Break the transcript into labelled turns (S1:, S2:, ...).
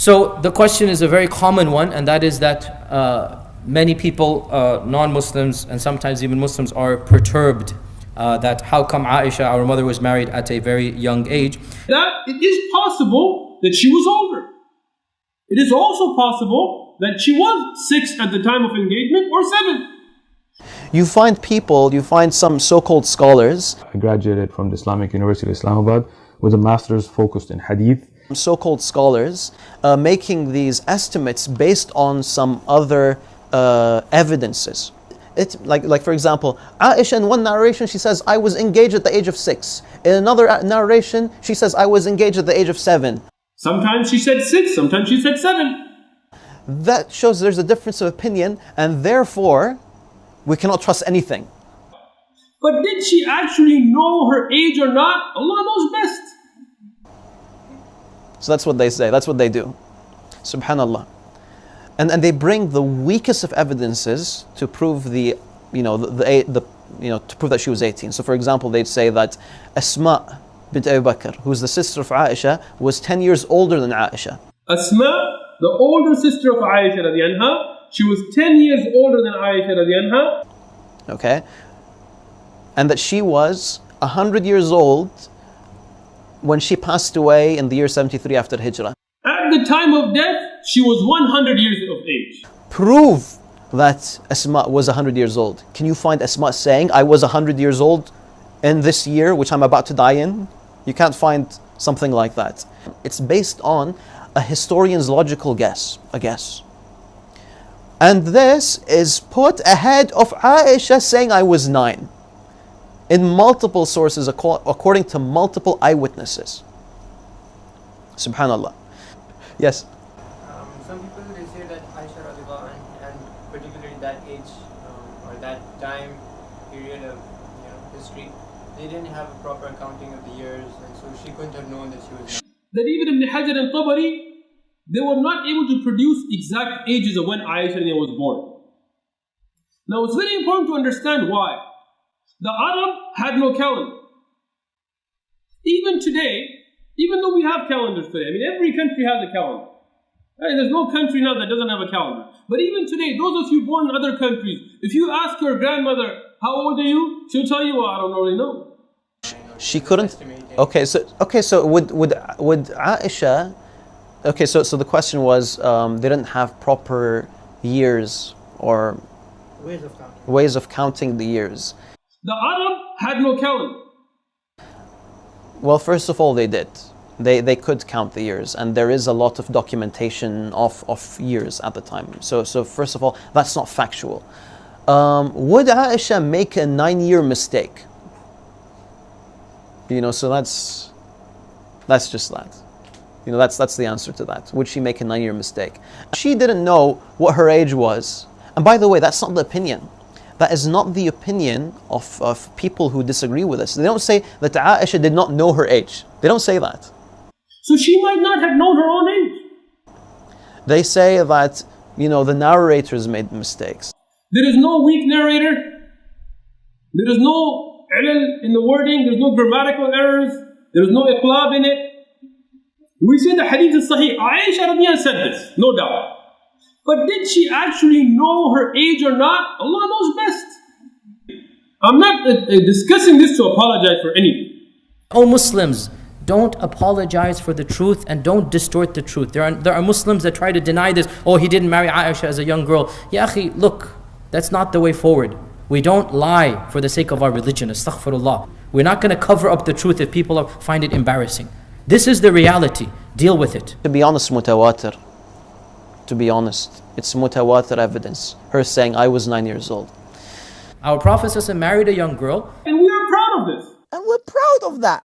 S1: So the question is a very common one, and that is that many people, non-Muslims and sometimes even Muslims, are perturbed that how come Aisha, our mother, was married at a very young age.
S2: That it is possible that she was older. It is also possible that she was 6 at the time of engagement or 7.
S3: You find some so-called scholars.
S4: I graduated from the Islamic University of Islamabad with a master's focused in hadith.
S3: So-called scholars making these estimates based on some other evidences. It's like for example, Aisha in one narration she says, I was engaged at the age of 6. In another narration she says, I was engaged at the age of 7.
S2: Sometimes she said 6, sometimes she said 7.
S3: That shows there's a difference of opinion, and therefore we cannot trust anything.
S2: But did she actually know her age or not? Allah knows best.
S3: So that's what they say, that's what they do. Subhanallah. And they bring the weakest of evidences to prove to prove that she was 18. So for example, they'd say that Asma bint Abu Bakr, who's the sister of Aisha, was 10 years older than Aisha.
S2: Asma, the older sister of Aisha radiallahu anha, she was 10 years older than Aisha radiallahu anha.
S3: Okay. And that she was 100 years old when she passed away in the year 73 after Hijrah.
S2: At the time of death, she was 100 years of age.
S3: Prove that Asma was 100 years old. Can you find Asma saying, I was 100 years old in this year, which I'm about to die in? You can't find something like that. It's based on a historian's logical guess, a guess. And this is put ahead of Aisha saying, I was 9. In multiple sources, according to multiple eyewitnesses. Subhanallah. Yes?
S5: Some people, they say that Aisha radiallahu anha, and particularly that age or that time period of history, they didn't have a proper accounting of the years, and so she couldn't have known that she was 9.
S2: That even Ibn Hajar and Tabari, they were not able to produce exact ages of when Aisha was born. Now it's very important to understand why. The Arab had no calendar. Even today, even though we have calendars today, I mean every country has a calendar. Right? There's no country now that doesn't have a calendar. But even today, those of you born in other countries, if you ask your grandmother, how old are you? She'll tell you, well, I don't really know.
S3: She couldn't. Okay, so would Aisha? Okay, so the question was, they didn't have proper years or ways of counting the years.
S2: The Arab had no calendar.
S3: Well, first of all, they did. They could count the years, and there is a lot of documentation of years at the time. So first of all, that's not factual. Would Aisha make a 9-year mistake? So that's just that. That's the answer to that. Would she make a 9-year mistake? She didn't know what her age was. And by the way, that's not the opinion. That is not the opinion of people who disagree with us. They don't say that Aisha did not know her age. They don't say that.
S2: So she might not have known her own age.
S3: They say that, the narrators made mistakes.
S2: There is no weak narrator. There is no ilal in the wording. There is no grammatical errors. There is no iqlab in it. We see the hadith is sahih. Aisha radiallahu anha said this, no doubt. But did she actually know her age or not? Allah knows best. I'm not discussing this to apologize for anything.
S1: Oh Muslims, don't apologize for the truth and don't distort the truth. There are Muslims that try to deny this. Oh, he didn't marry Aisha as a young girl. Ya akhi, look, that's not the way forward. We don't lie for the sake of our religion. Astaghfirullah. We're not going to cover up the truth if people find it embarrassing. This is the reality. Deal with it.
S3: To be honest, mutawatir. To be honest, it's mutawatir evidence. Her saying, I was 9 years old.
S1: Our Prophet ﷺ married a young girl.
S2: And we are proud of this.
S3: And we're proud of that.